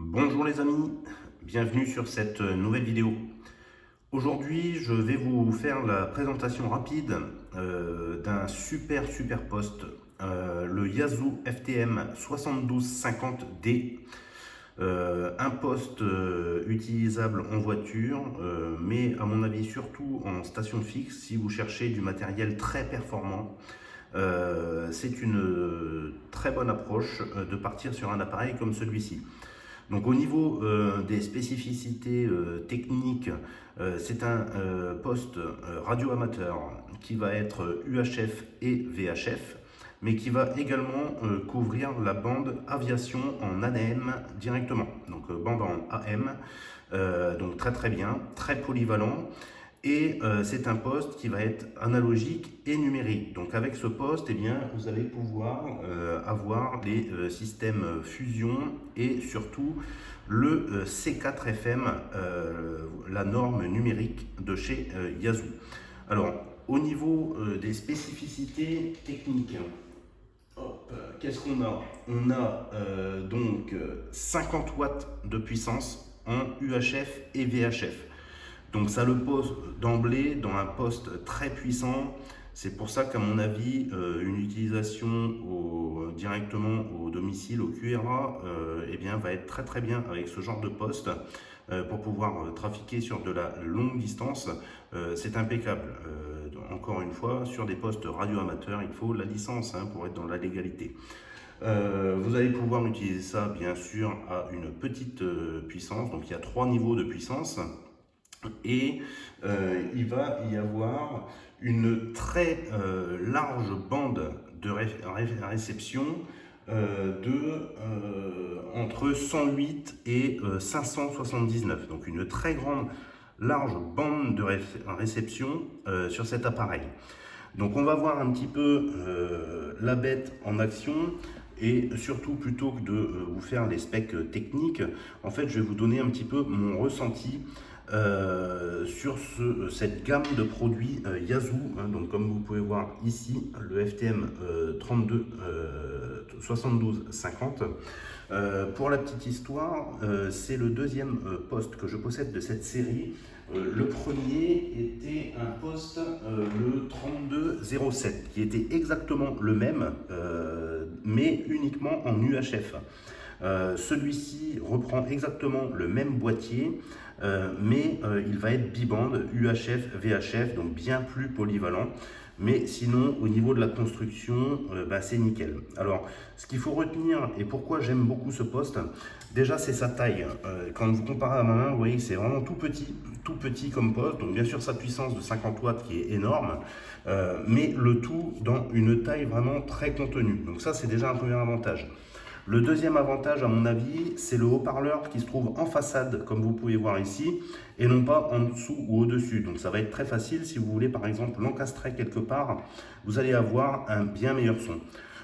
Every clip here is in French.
Bonjour les amis, bienvenue sur cette nouvelle vidéo. Aujourd'hui, je vais vous faire la présentation rapide d'un super poste, le Yaesu FTM 7250D. Un poste utilisable en voiture, mais à mon avis surtout en station fixe si vous cherchez du matériel très performant. C'est une très bonne approche de partir sur un appareil comme celui-ci. Donc au niveau des spécificités techniques, c'est un poste radio amateur qui va être UHF et VHF, mais qui va également couvrir la bande aviation en AM directement. Donc bande en AM, donc très bien, très polyvalent. Et c'est un poste qui va être analogique et numérique. Donc avec ce poste, eh bien, vous allez pouvoir avoir les systèmes fusion et surtout le C4FM, la norme numérique de chez Yaesu. Alors, au niveau des spécificités techniques, qu'est-ce qu'on a? On a donc 50 watts de puissance en UHF et VHF. Donc ça le pose d'emblée dans un poste très puissant. C'est pour ça qu'à mon avis, une utilisation directement au domicile, au QRA, eh bien, va être très bien avec ce genre de poste pour pouvoir trafiquer sur de la longue distance. C'est impeccable. Encore une fois, sur des postes radio amateurs, il faut la licence pour être dans la légalité. Vous allez pouvoir utiliser ça bien sûr à une petite puissance. Donc il y a 3 niveaux de puissance. Et il va y avoir une très large bande de réception entre 108 et 579. Donc une très grande large bande de réception sur cet appareil. Donc on va voir un petit peu la bête en action. Et surtout, plutôt que de vous faire les specs techniques, en fait, je vais vous donner un petit peu mon ressenti sur cette gamme de produits Yaesu. Donc, comme vous pouvez voir ici, le FTM 7250. Pour la petite histoire, c'est le deuxième poste que je possède de cette série. Le premier était un poste, le 3207, qui était exactement le même, mais uniquement en UHF. Celui-ci reprend exactement le même boîtier, mais il va être bibande UHF, VHF, donc bien plus polyvalent. Mais sinon, au niveau de la construction, c'est nickel. Alors, ce qu'il faut retenir et pourquoi j'aime beaucoup ce poste, déjà c'est sa taille. Quand vous comparez à ma main, vous voyez que c'est vraiment tout petit comme poste. Donc bien sûr sa puissance de 50 watts qui est énorme, mais le tout dans une taille vraiment très contenue. Donc ça c'est déjà un premier avantage. Le deuxième avantage, à mon avis, c'est le haut-parleur qui se trouve en façade, comme vous pouvez voir ici, et non pas en dessous ou au-dessus. Donc ça va être très facile si vous voulez, par exemple, l'encastrer quelque part, vous allez avoir un bien meilleur son.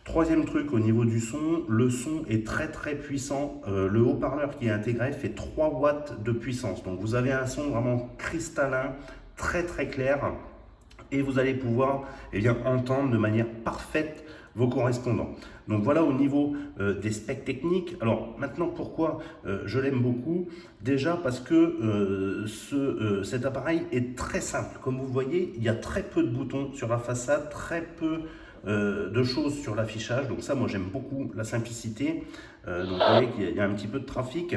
Troisième truc, au niveau du son, le son est très puissant. Le haut-parleur qui est intégré fait 3 watts de puissance. Donc vous avez un son vraiment cristallin, très clair, et vous allez pouvoir entendre de manière parfaite vos correspondants. Donc voilà au niveau des specs techniques. Alors maintenant pourquoi je l'aime beaucoup? Déjà parce que cet appareil est très simple. Comme vous voyez, il y a très peu de boutons sur la façade, très peu de choses sur l'affichage. Donc ça, moi j'aime beaucoup la simplicité. Donc vous voyez qu'il y a un petit peu de trafic.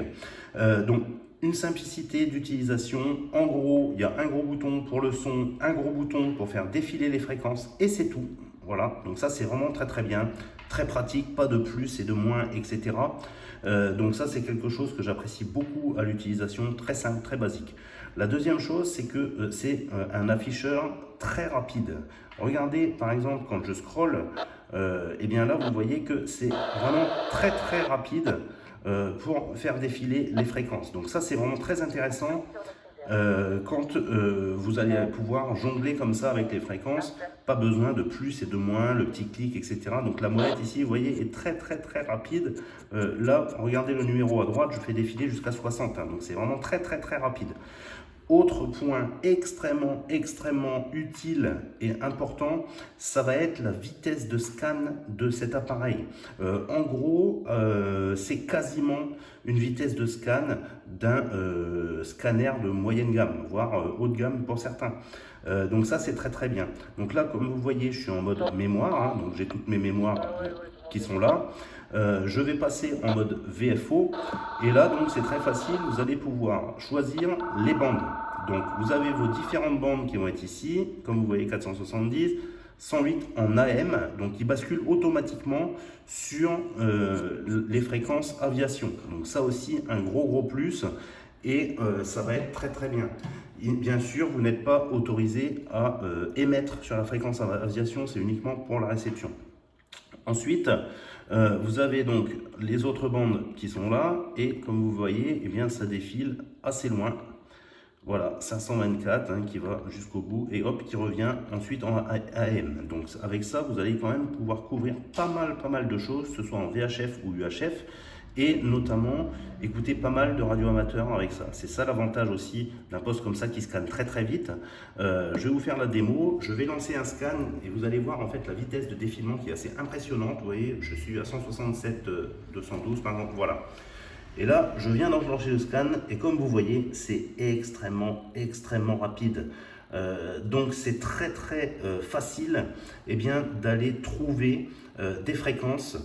Donc une simplicité d'utilisation. En gros, il y a un gros bouton pour le son, un gros bouton pour faire défiler les fréquences et c'est tout. Voilà, donc ça c'est vraiment très bien, très pratique, pas de plus et de moins, etc. Donc ça c'est quelque chose que j'apprécie beaucoup à l'utilisation, très simple, très basique. La deuxième chose, c'est que c'est un afficheur très rapide. Regardez par exemple quand je scrolle, et bien là vous voyez que c'est vraiment très rapide pour faire défiler les fréquences. Donc ça c'est vraiment très intéressant. Quand vous allez pouvoir jongler comme ça avec les fréquences, pas besoin de plus et de moins, le petit clic, etc. Donc la molette ici, vous voyez, est très rapide. Là, regardez le numéro à droite, je fais défiler jusqu'à 60, donc c'est vraiment très rapide. Autre point extrêmement utile et important, ça va être la vitesse de scan de cet appareil. En gros, c'est quasiment une vitesse de scan d'un scanner de moyenne gamme, voire haut de gamme pour certains. Donc ça, c'est très bien. Donc là, comme vous voyez, je suis en mode mémoire, hein, donc j'ai toutes mes mémoires qui sont là. Je vais passer en mode VFO et là donc c'est très facile, vous allez pouvoir choisir les bandes. Donc vous avez vos différentes bandes qui vont être ici, comme vous voyez 470, 108 en AM, donc qui basculent automatiquement sur les fréquences aviation. Donc ça aussi un gros plus et ça va être très bien. Et bien sûr, vous n'êtes pas autorisé à émettre sur la fréquence aviation, c'est uniquement pour la réception. Ensuite, vous avez donc les autres bandes qui sont là et comme vous voyez, eh bien, ça défile assez loin. Voilà, 524 hein, qui va jusqu'au bout et hop, qui revient ensuite en AM. Donc avec ça, vous allez quand même pouvoir couvrir pas mal de choses, que ce soit en VHF ou UHF. Et notamment écouter pas mal de radioamateurs avec ça. C'est ça l'avantage aussi d'un poste comme ça qui scanne très vite. Je vais vous faire la démo, je vais lancer un scan et vous allez voir en fait la vitesse de défilement qui est assez impressionnante. Vous voyez, je suis à 167 212 par exemple, voilà. Et là, je viens d'enclencher le scan et comme vous voyez, c'est extrêmement rapide. Donc c'est très facile eh bien, d'aller trouver des fréquences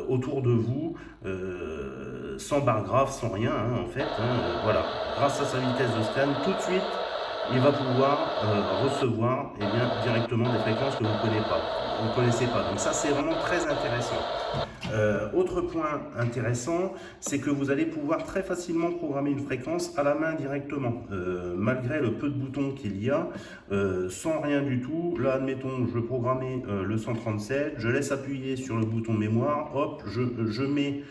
autour de vous sans barre grave, sans rien hein, en fait. Hein, voilà, grâce à sa vitesse de scan, tout de suite, il va pouvoir recevoir eh bien, directement des fréquences que vous ne connaissez pas. Donc ça, c'est vraiment très intéressant. Autre point intéressant, c'est que vous allez pouvoir très facilement programmer une fréquence à la main directement, malgré le peu de boutons qu'il y a, sans rien du tout. Là, admettons, je veux programmer le 137, je laisse appuyer sur le bouton mémoire, hop, je mets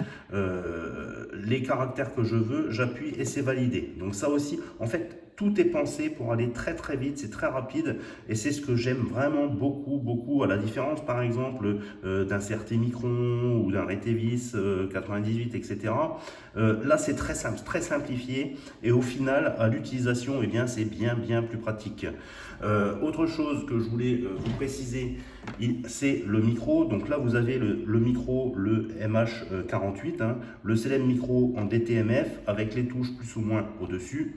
les caractères que je veux, j'appuie et c'est validé. Donc ça aussi, en fait, tout est pensé pour aller très vite, c'est très rapide et c'est ce que j'aime vraiment beaucoup, à la différence par exemple d'un CRT Micron ou d'un Retevis 98, etc. Là c'est très simple, très simplifié et au final à l'utilisation eh bien c'est bien plus pratique. Autre chose que je voulais vous préciser, c'est le micro. Donc là vous avez le micro, le MH48, hein, le CLM micro en DTMF avec les touches plus ou moins au-dessus.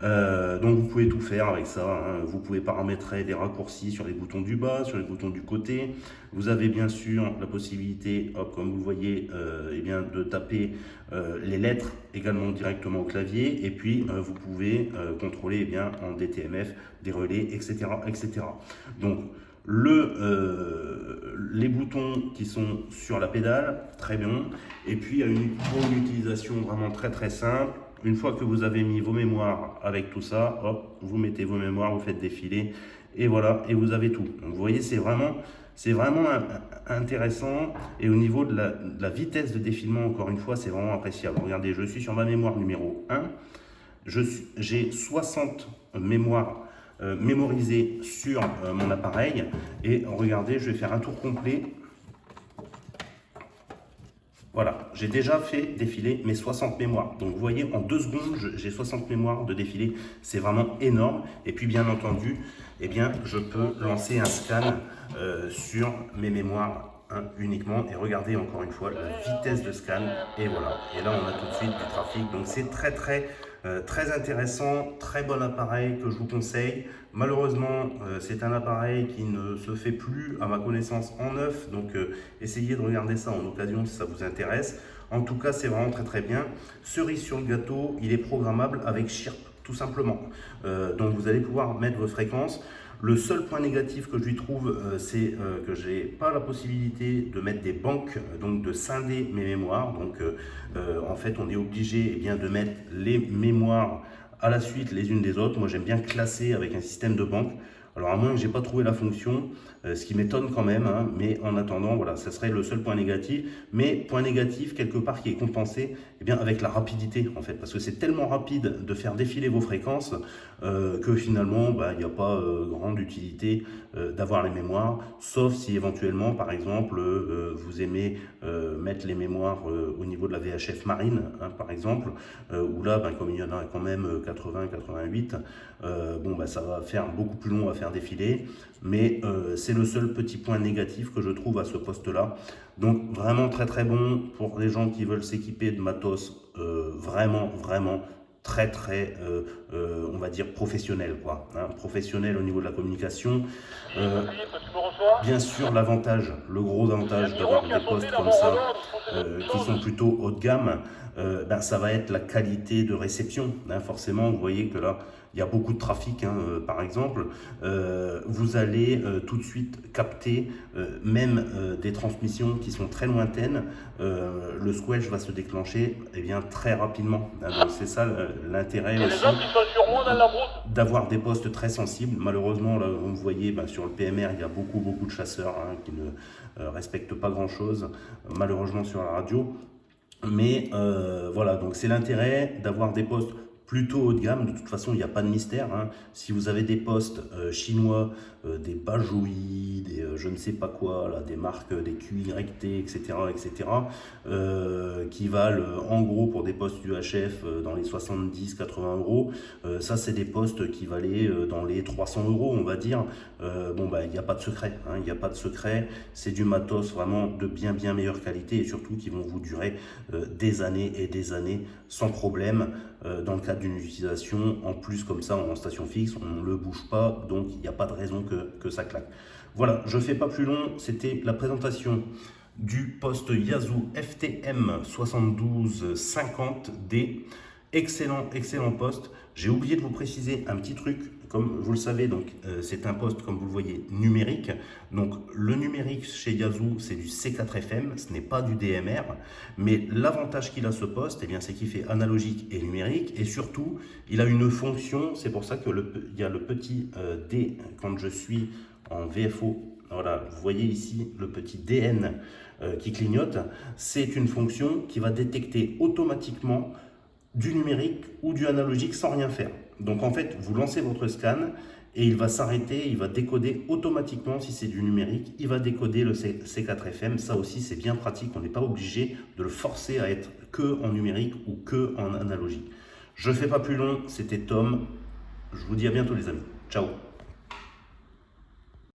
Donc vous pouvez tout faire avec ça, hein. Vous pouvez paramétrer des raccourcis sur les boutons du bas, sur les boutons du côté. Vous avez bien sûr la possibilité, hop, comme vous voyez, eh bien, de taper les lettres également directement au clavier. Et puis vous pouvez contrôler eh bien, en DTMF des relais, etc. Donc les boutons qui sont sur la pédale, très bien. Et puis il y a pour une utilisation vraiment très simple. Une fois que vous avez mis vos mémoires avec tout ça, hop, vous mettez vos mémoires, vous faites défiler et voilà, et vous avez tout. Donc vous voyez, c'est vraiment intéressant et au niveau de la vitesse de défilement, encore une fois, c'est vraiment appréciable. Regardez, je suis sur ma mémoire numéro 1, j'ai 60 mémoires mémorisées sur mon appareil et regardez, je vais faire un tour complet. Voilà, j'ai déjà fait défiler mes 60 mémoires. Donc vous voyez, en 2 secondes, j'ai 60 mémoires de défiler. C'est vraiment énorme. Et puis bien entendu, eh bien, je peux lancer un scan sur mes mémoires uniquement. Et regardez encore une fois la vitesse de scan. Et voilà. Et là, on a tout de suite du trafic. Donc c'est très intéressant, très bon appareil que je vous conseille. Malheureusement, c'est un appareil qui ne se fait plus à ma connaissance en neuf, donc essayez de regarder ça en occasion si ça vous intéresse. En tout cas, c'est vraiment très bien. Cerise sur le gâteau, il est programmable avec Chirp, tout simplement. Donc vous allez pouvoir mettre vos fréquences. Le seul point négatif que je lui trouve, c'est que je n'ai pas la possibilité de mettre des banques, donc de scinder mes mémoires. Donc en fait, on est obligé eh bien, de mettre les mémoires à la suite les unes des autres. Moi, j'aime bien classer avec un système de banque. Alors à moins que j'ai pas trouvé la fonction, ce qui m'étonne quand même, hein, mais en attendant, voilà, ça serait le seul point négatif. Mais point négatif, quelque part, qui est compensé eh bien, avec la rapidité, en fait, parce que c'est tellement rapide de faire défiler vos fréquences que finalement, il n'y a pas grande utilité d'avoir les mémoires, sauf si éventuellement, par exemple, vous aimez mettre les mémoires au niveau de la VHF marine, hein, par exemple, où là, comme il y en a quand même 80-88, ça va faire beaucoup plus long à faire défiler, mais c'est le seul petit point négatif que je trouve à ce poste-là. Donc vraiment très très bon pour les gens qui veulent s'équiper de matos vraiment très on va dire professionnel, quoi, hein, professionnel au niveau de la communication. Bien sûr, l'avantage, le gros avantage d'avoir des postes comme ça qui sont plutôt haut de gamme, ça va être la qualité de réception, hein. Forcément, vous voyez que là, il y a beaucoup de trafic, hein, par exemple. Vous allez tout de suite capter même des transmissions qui sont très lointaines. Le squelch va se déclencher très rapidement, hein. Donc c'est ça l'intérêt aussi d'avoir des postes très sensibles. Malheureusement, là, vous voyez, sur le PMR, il y a beaucoup de chasseurs, hein, qui ne respectent pas grand-chose, malheureusement sur la radio. Mais voilà, donc c'est l'intérêt d'avoir des postes plutôt haut de gamme. De toute façon, il n'y a pas de mystère, hein. Si vous avez des postes chinois, des Bajoui, des je ne sais pas quoi, là, des marques, des QYT, etc., qui valent en gros pour des postes UHF dans les 70-80 euros. Ça, c'est des postes qui valaient dans les 300 euros, on va dire. Il n'y a pas de secret, hein, il n'y a pas de secret. C'est du matos vraiment de bien meilleure qualité et surtout qui vont vous durer des années et des années sans problème dans le cadre d'une utilisation. En plus, comme ça, en station fixe, on ne le bouge pas, donc il n'y a pas de raison que ça claque. Voilà, je ne fais pas plus long, c'était la présentation du poste Yaesu FTM 7250D. Excellent poste. J'ai oublié de vous préciser un petit truc. Comme vous le savez, donc c'est un poste, comme vous le voyez, numérique. Donc le numérique chez Yaesu, c'est du C4FM, ce n'est pas du DMR. Mais l'avantage qu'il a ce poste, c'est qu'il fait analogique et numérique. Et surtout, il a une fonction, c'est pour ça qu'il y a le petit D quand je suis en VFO. Voilà, vous voyez ici le petit DN qui clignote. C'est une fonction qui va détecter automatiquement du numérique ou du analogique sans rien faire. Donc en fait, vous lancez votre scan et il va s'arrêter, il va décoder automatiquement si c'est du numérique, il va décoder le C4FM. Ça aussi, c'est bien pratique, on n'est pas obligé de le forcer à être que en numérique ou que en analogique. Je ne fais pas plus long, c'était Tom. Je vous dis à bientôt les amis. Ciao.